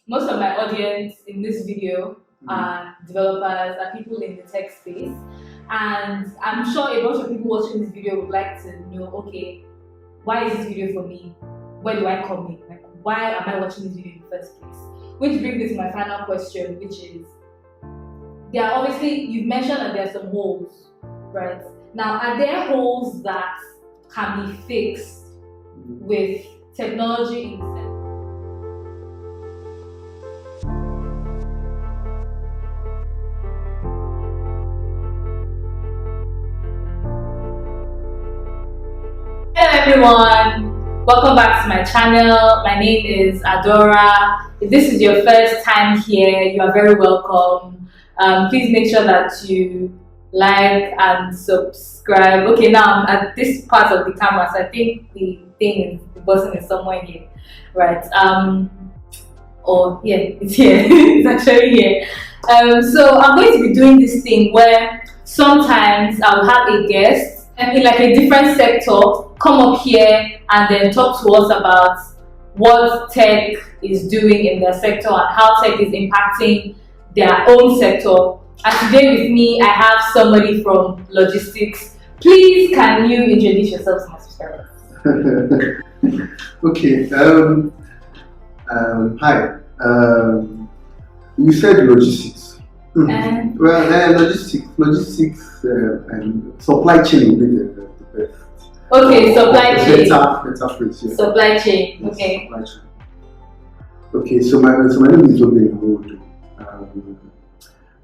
most of my audience in this video are developers, are people in the tech space, and I'm sure a bunch of people watching this video would like to know, okay, why is this video for me? Where do I come in? Like, why am I watching this video in the first place? Which brings me to my final question, which is, there are obviously, you've mentioned that there are some holes, right? Now, are there holes that can be fixed with technology instead? Hello everyone, welcome back to my channel. My name is Adora. If this is your first time here, you are very welcome. Please make sure that you like and subscribe. Okay, now I'm at this part of the camera, so I think the button is somewhere here, right? Yeah, it's here. It's actually here. So I'm going to be doing this thing where sometimes I'll have a guest in like a different sector come up here and then talk to us about what tech is doing in their sector and how tech is impacting their own sector. And today with me, I have somebody from logistics. Please, can you introduce yourself to my subscribers? Okay. Hi. You said logistics. Well, logistics, and supply chain will be the best. Okay, supply chain. Better phrase, yeah. Supply chain. Yes, Okay. supply chain. Okay, so my name is Obinna Nwodo.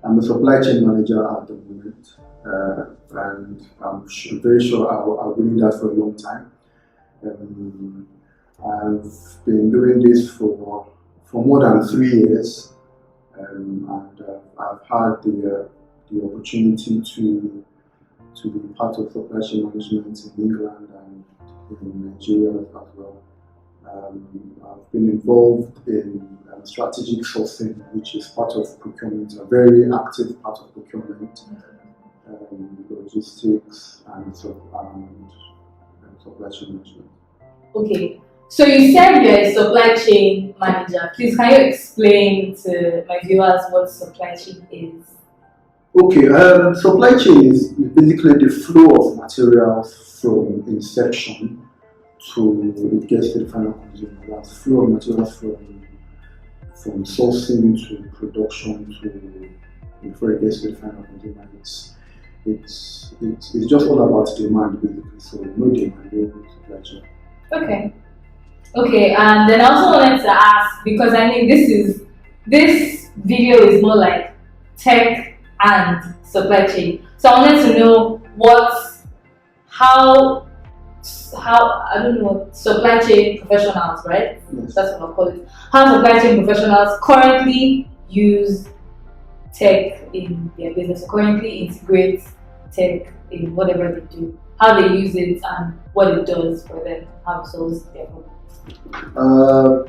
I'm a supply chain manager at the moment, and I'm very sure I'll be doing that for a long time. I've been doing this for more than 3 years. And I've had the opportunity to be part of supply chain management in England and in Nigeria as well. I've been involved in strategic sourcing, which is part of procurement, a very active part of procurement, logistics and supply chain management. Okay. So you said you're a supply chain manager. Please, can you explain to my viewers what supply chain is? Okay, supply chain is basically the flow of materials from inception to it gets to the final consumer. That's flow of materials from sourcing to production to before it gets to the final consumer. It's just all about demand basically. So no demand, no supply chain. Okay. Okay, and then I also wanted to ask, because I mean this video is more like tech and supply chain. So I wanted to know how I don't know what supply chain professionals, right? Yes. That's what I'll call it. How supply chain professionals currently use tech in their business, currently integrate tech in whatever they do, how they use it and what it does for them, how it solves their problem. I'll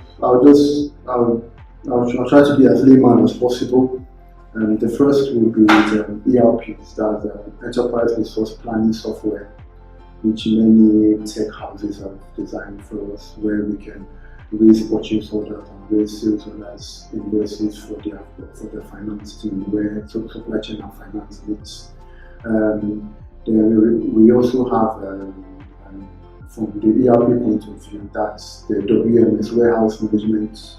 try to be as layman as possible. The first will be with ERPs, that's Enterprise Resource Planning Software, which many tech houses have designed for us, where we can raise purchase orders and raise sales orders, invoices for their finance team, where supply chain and finance needs. Then we also have from the ERP point of view, that's the WMS, warehouse management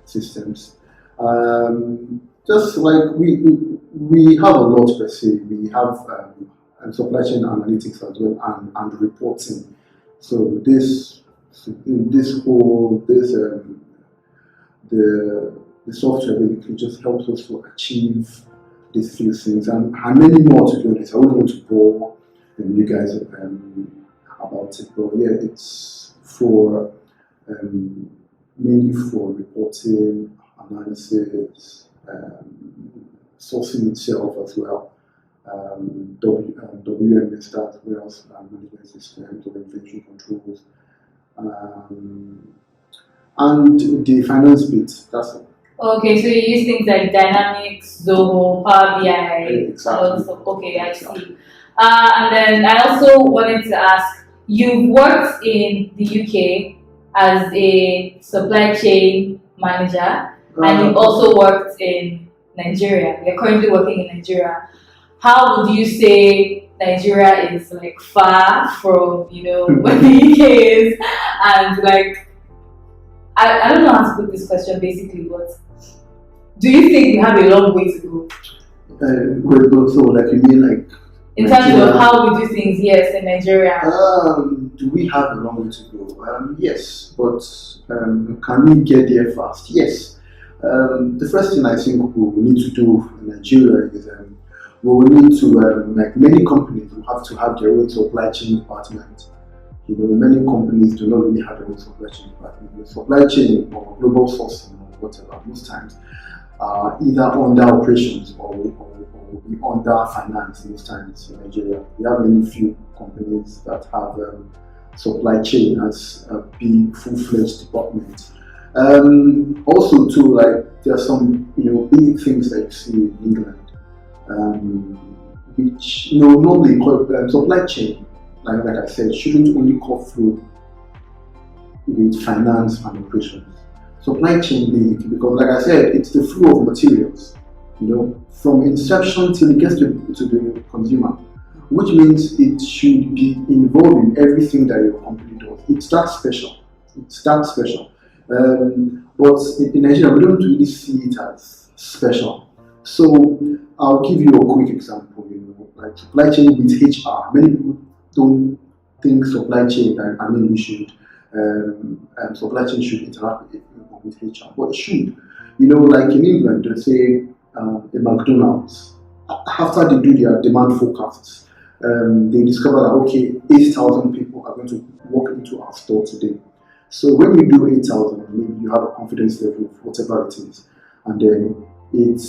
systems. Just like we have a lot per se. We have supply chain analytics as well and reporting. So the software basically just helps us to achieve these few things and many more, to be honest. I wouldn't want to bore you guys about it, but yeah, it's for mainly for reporting, analysis, sourcing itself as well. WMS, that warehouse management systems or inventory controls, and the finance bit. That's it. Okay, so you use things like Dynamics, Zoho, Power BI, Exactly. Okay, I see. And then I also wanted to ask, you've worked in the UK as a supply chain manager, and you also worked in Nigeria. You're currently working in Nigeria. How would you say Nigeria is like far from where the UK is, and like I don't know how to put this question basically, but do you think we have a long way to go? So like you mean like in terms of how we do things, yes, in Nigeria? Do we have a long way to go? Yes, but can we get there fast? Yes. The first thing I think we need to do in Nigeria is we will need to, like many companies, will have to have their own supply chain department. Many companies do not really have their own supply chain department. The supply chain or global sourcing or whatever, most times, either under operations or be under finance most times in Nigeria. We have many few companies that have supply chain as a big full-fledged department. Also too, like there are some basic things that you see in England, which normally supply chain, like I said, shouldn't only come through with finance and operations. Supply chain basically, because like I said, it's the flow of materials, from inception till it gets to the consumer, which means it should be involved in everything that your company does. It's that special. But in Nigeria, we don't really see it as special. So I'll give you a quick example. Like supply chain with HR. Many people don't think supply chain. We should supply chain should interact with HR, but it should. Like in England, they say a McDonald's, after they do their demand forecasts, they discover that 8,000 people are going to walk into our store today. So when you do 8,000, maybe you have a confidence level of whatever it is, and then and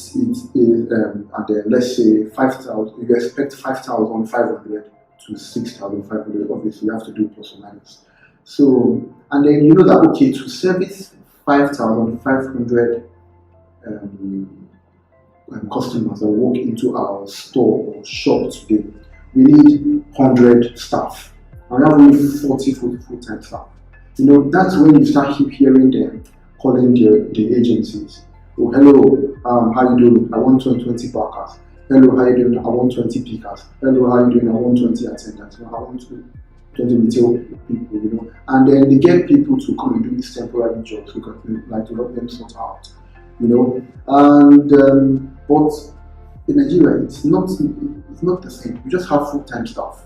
then let's say 5,000. You expect 5,500 to 6,500. Obviously, you have to do plus or minus. So and then that to service 5,500 customers that walk into our store or shop today, we need 100 staff. And we have only 40 full-time staff. That's when you start hearing them calling the agencies. Oh, hello, how you doing? I want 20 packers. Hello, how you doing? I want 20 pickers. Hello, how you doing? I want 20 attendants. I want 20 retail people, And then they get people to come and do these temporary jobs because like to help them sort out, And but in Nigeria, it's not the same. You just have full-time staff.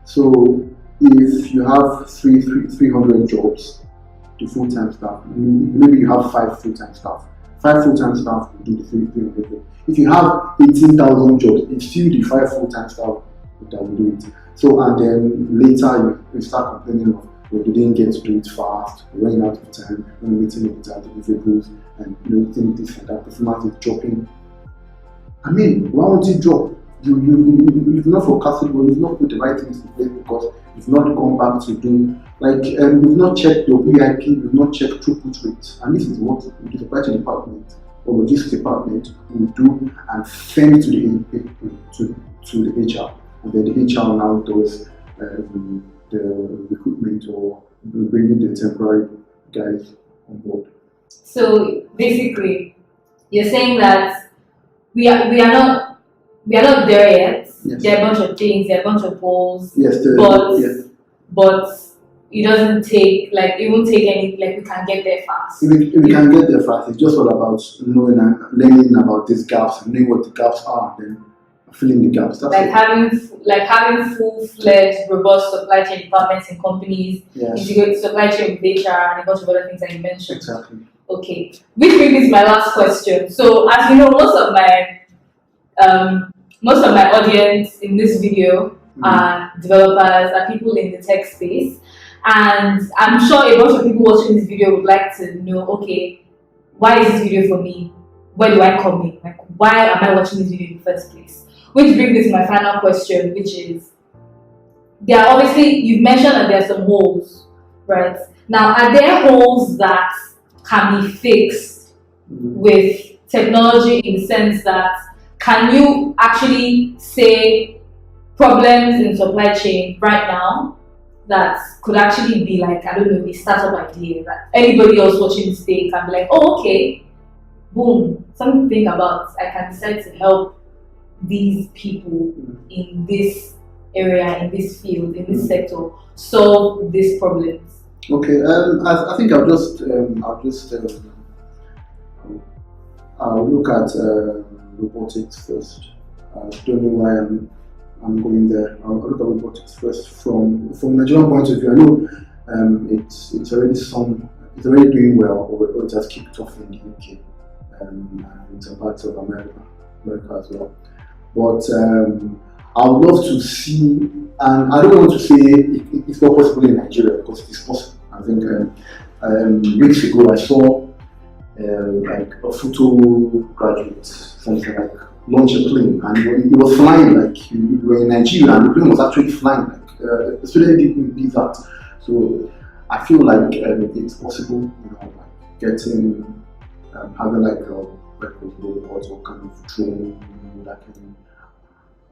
So if you have 300 jobs, the full-time staff, maybe you have 5 full-time staff. 5 full-time staff will do the 300 jobs. If you have 18,000 jobs, it's still the 5 full-time staff that will do it. So and then later you start complaining of they didn't get to do it fast, we're running out of time, when we're meeting with our deliverables, and think this and that, performance is dropping. Why won't it drop? You've not forecasted well, you've not put the right things in place because you've not gone back to do, you've not checked your VIP, you've not checked throughput rates. And this is what the supply chain department or logistics department will do and send it to the HR. And then the HR now does the recruitment or bringing the temporary guys on board. So basically, you're saying that we are not there yet. Yes. There are a bunch of things, there are a bunch of goals. Yes, but it doesn't take it won't take any we can get there fast. We can get there fast. It's just all about knowing and learning about these gaps and knowing what the gaps are and then filling the gaps. That's having full-fledged, robust supply chain departments in companies, integrated supply chain with HR and a bunch of other things that you mentioned. Exactly. Okay. Which brings me to my last question. So as you know, most of my audience in this video are developers, are people in the tech space. And I'm sure a bunch of people watching this video would like to know, why is this video for me? Where do I come in? Why am I watching this video in the first place? Which brings me to my final question, which is, there are obviously, you've mentioned that there are some holes, right? Now, are there holes that can be fixed with technology in the sense that, can you actually say problems in supply chain right now that could actually be like, I don't know, a startup idea that anybody else watching this thing can be like, oh, okay, boom, something to think about. I can decide to help these people in this area, in this field, in this sector, solve these problems. Okay, I think I'll look at robotics first. I don't know why I'm going there. I'll look at robotics first from Nigerian point of view. I know it's already doing well, or it has kicked off in the UK and in some parts of America as well. But I would love to see, and I don't want to say it's not possible in Nigeria, because it's possible. I think weeks ago I saw like a photo graduate, something like, launch a plane, and it was flying like you were in Nigeria, and the plane was actually flying like especially didn't do that. So I feel like it's possible, like getting having like a robot or kind of drone that can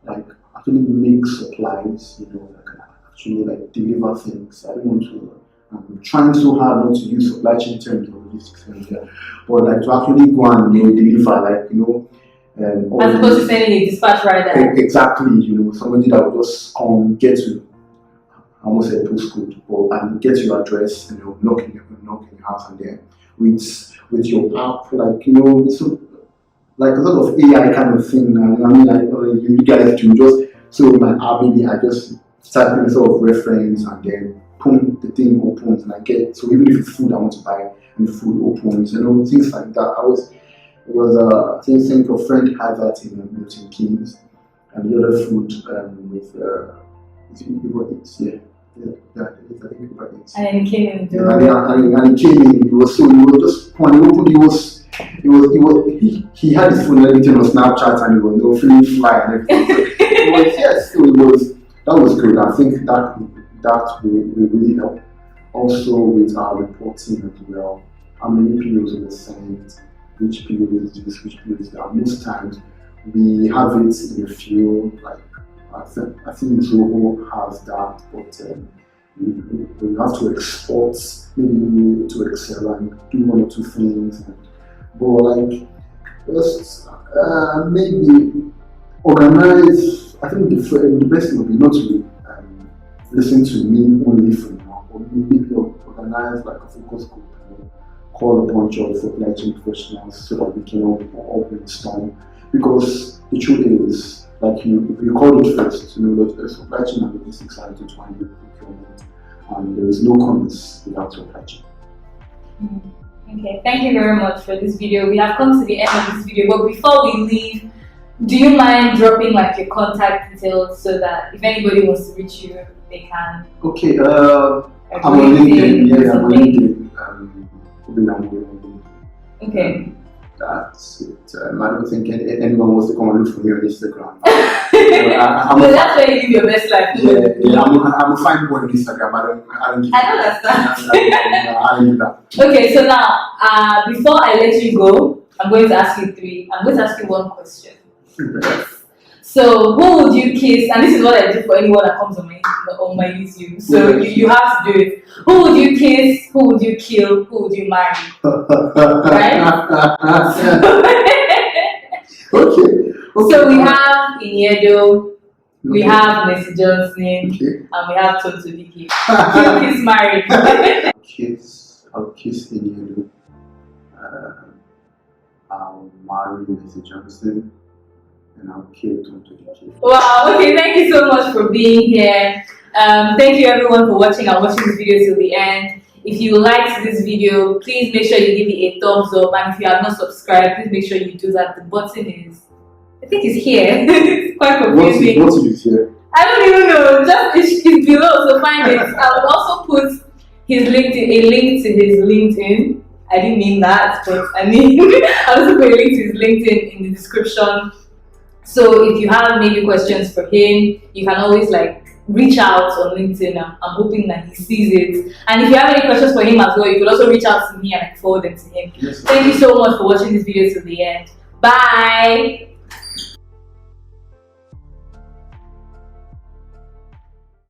like actually make supplies, that can actually like deliver things. I don't want to. I'm trying so hard not to use supply chain terms or logistics, but like to actually go and deliver, like as opposed to sending a dispatch rider. Exactly, somebody that will just come get to, I almost said postcode, and get your address, knock in your house, and then with your app, like so like a lot of AI kind of thing. I mean, like you guys do just so my app, maybe I just type in sort of reference, and then boom, the thing opens, and I get, so even if it's food I want to buy and the food opens, things like that. I think a friend had that in Milton Keynes, and the other food with Uber Eats, I think Uber Eats. And then it came in. And it came in. It was just when he opened, he had his phone and everything on Snapchat, and he was feeling fly and everything. So that was good. I think that will really help. Also with our reporting as well. How many POs were sent, which PO is this, which PO is that. Most times we have it in a few, like I think Zoho has that, but you have to export maybe to Excel and do one or two things. But like just maybe organize. I think the best thing would be not to listen to me only for now, or maybe organize like a focus group, call a bunch of supply chain professionals so that we can all brainstorm. Because the truth is, like you called it first, that the supply chain and logistics are intertwined with procurement, and there is no commerce without supply chain. Okay, thank you very much for this video. We have come to the end of this video, but before we leave, do you mind dropping like your contact details so that if anybody wants to reach you, they can? Okay, I'm on LinkedIn. Yeah, I'm on LinkedIn. Obinna Nwodo. Okay. That's it. I don't think anyone wants to come and look for me on Instagram. That's where you live your best life. Yeah, I'm a fine boy on Instagram. I don't understand. I don't do that. Okay, so now, before I let you go, I'm going to ask you one question. Yes. So, who would you kiss? And this is what I do for anyone that comes on my YouTube. So you have to do it. Who would you kiss? Who would you kill? Who would you marry? Right? Okay. So we have Iniedo, we have Mercy Johnson, and we have Toto Diki. Kill, kiss, marry. I'll kiss Iniedo. I'll marry Mercy Johnson. And I'll kill Toto Diki. Wow, okay, thank you so much for being here. Thank you everyone for watching and watching this video till the end. If you liked this video, please make sure you give it a thumbs up, and if you have not subscribed, please make sure you do that. The button is, I think it's here. It's quite confusing. What is here? I don't even know, just it's below, so find it. I will also put a link to his LinkedIn. I didn't mean that, but I mean, I'll also put a link to his LinkedIn in the description. So if you have maybe questions for him, you can always reach out on LinkedIn. I'm hoping that he sees it. And if you have any questions for him as well, you could also reach out to me and I can forward them to him. Yes. Thank you so much for watching this video till the end. Bye!